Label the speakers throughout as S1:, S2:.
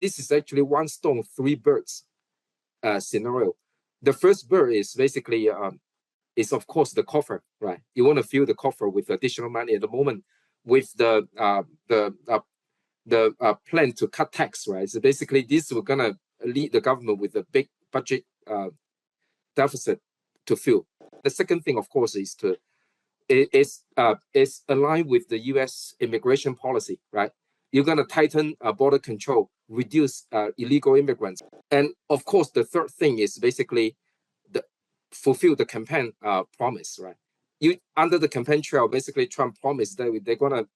S1: this is actually one stone, three birds scenario. The first bird is basically is of course the coffer, right? You want to fill the coffer with additional money at the moment with the plan to cut tax, right? So basically, this will gonna lead the government with a big budget deficit to fill. The second thing, of course, is aligned with the U.S. immigration policy, right? You're gonna tighten border control, reduce illegal immigrants, and of course, the third thing is basically fulfill the campaign promise, right? You under the campaign trail, basically Trump promised that they're gonna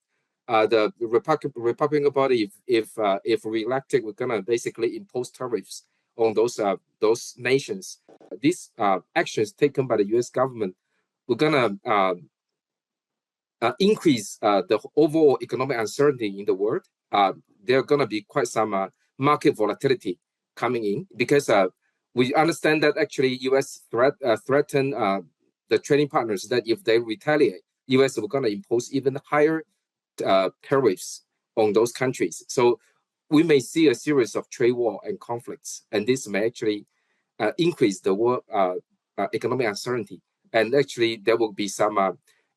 S1: the Republican Party, if reelected, we're gonna basically impose tariffs on those nations. These actions taken by the U.S. government, we're gonna increase the overall economic uncertainty in the world. There are gonna be quite some market volatility coming in because we understand that actually U.S. threaten the trading partners that if they retaliate, U.S. will gonna impose even higher tariffs on those countries. So we may see a series of trade war and conflicts, and this may actually increase the world economic uncertainty. And actually, there will be some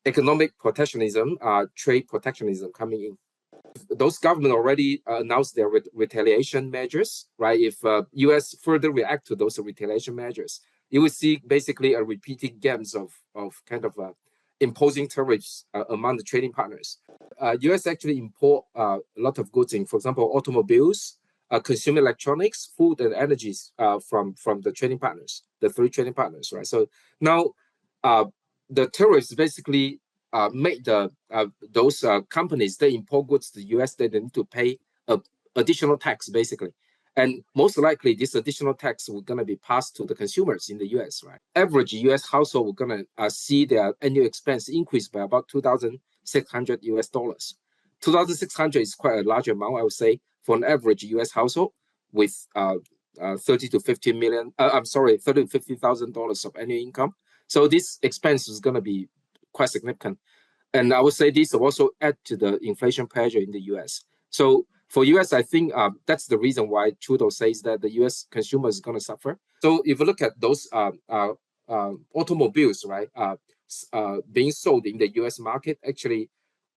S1: economic protectionism, trade protectionism coming in. Those governments already announced their retaliation measures, right? If U.S. further react to those retaliation measures, you will see basically a repeating games of kind of imposing tariffs among the trading partners. U.S. actually import a lot of goods in, for example, automobiles, consumer electronics, food, and energies from the trading partners, the three trading partners, right? So now the tariffs basically make those companies that import goods to the U.S. they need to pay additional tax, basically. And most likely, this additional tax will gonna be passed to the consumers in the U.S., right? Average U.S. household will gonna see their annual expense increase by about $2,600 US. $2,600 is quite a large amount, I would say, for an average U.S. household with $30,000 to $50,000 of annual income. So this expense is gonna be quite significant. And I would say this will also add to the inflation pressure in the U.S. So for U.S., I think that's the reason why Trudeau says that the U.S. consumer is going to suffer. So if you look at those automobiles, right, being sold in the U.S. market, actually,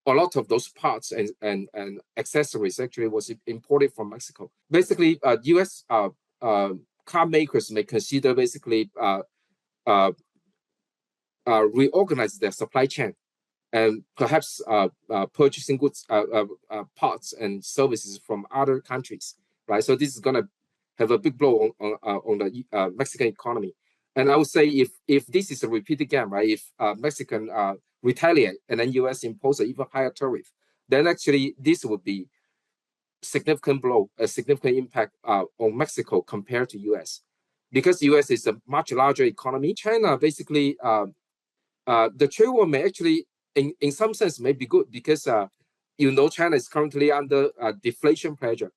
S1: a lot of those parts and accessories actually was imported from Mexico. Basically, U.S. car makers may consider basically reorganize their supply chain and perhaps purchasing goods, parts and services from other countries, right? So this is going to have a big blow on the Mexican economy. And I would say if this is a repeat again, right? If Mexican retaliate and then U.S. impose an even higher tariff, then actually this would be significant blow, a significant impact on Mexico compared to U.S. Because U.S. is a much larger economy. China basically, the trade war may actually in some sense may be good because China is currently under deflation pressure.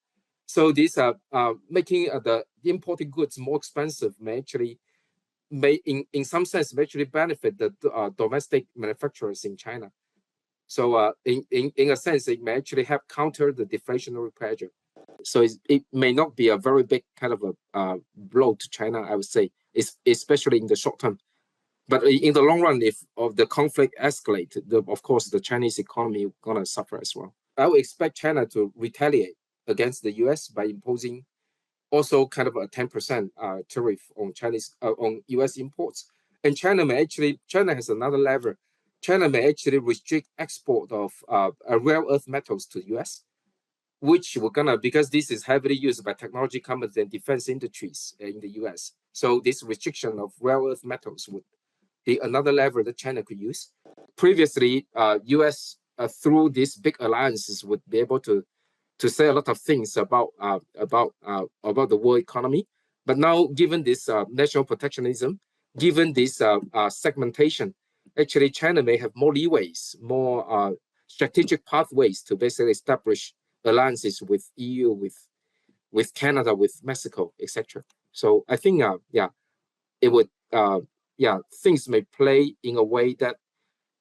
S1: So this making the imported goods more expensive may in some sense may actually benefit the domestic manufacturers in China. So in a sense, it may actually help counter the deflationary pressure. So it may not be a very big kind of a blow to China, I would say, especially in the short term. But in the long run, if the conflict escalates, of course, the Chinese economy is going to suffer as well. I would expect China to retaliate against the U.S. by imposing also kind of a 10% tariff on on U.S. imports. And China has another lever. China may actually restrict export of rare earth metals to the U.S., which we're gonna, because this is heavily used by technology companies and defense industries in the U.S. So this restriction of rare earth metals would be another lever that China could use. Previously, U.S. Through these big alliances would be able to say a lot of things about the world economy. But now, given this national protectionism, given this segmentation, actually China may have more leeways, more strategic pathways to basically establish alliances with EU, with Canada, with Mexico, etc. So I think, it would. Things may play in a way that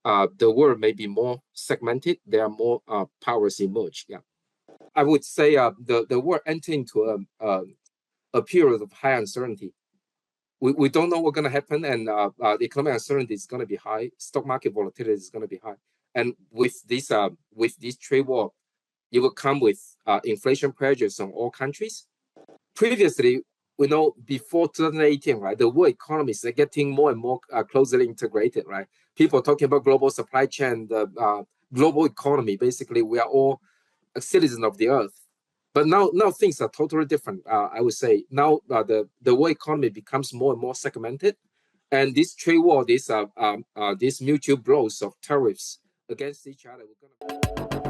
S1: the world may be more segmented. There are more powers emerge. Yeah. I would say the world entered into a period of high uncertainty. We don't know what's going to happen, and the economic uncertainty is going to be high. Stock market volatility is going to be high, and with this trade war, it will come with inflation pressures on all countries. Previously, we know before 2018, right, the world economy is getting more and more closely integrated, right? People are talking about global supply chain, the global economy. Basically, we are all citizens of the earth. But now things are totally different. I would say now the world economy becomes more and more segmented, and this trade war, these mutual blows of tariffs against each other, we're gonna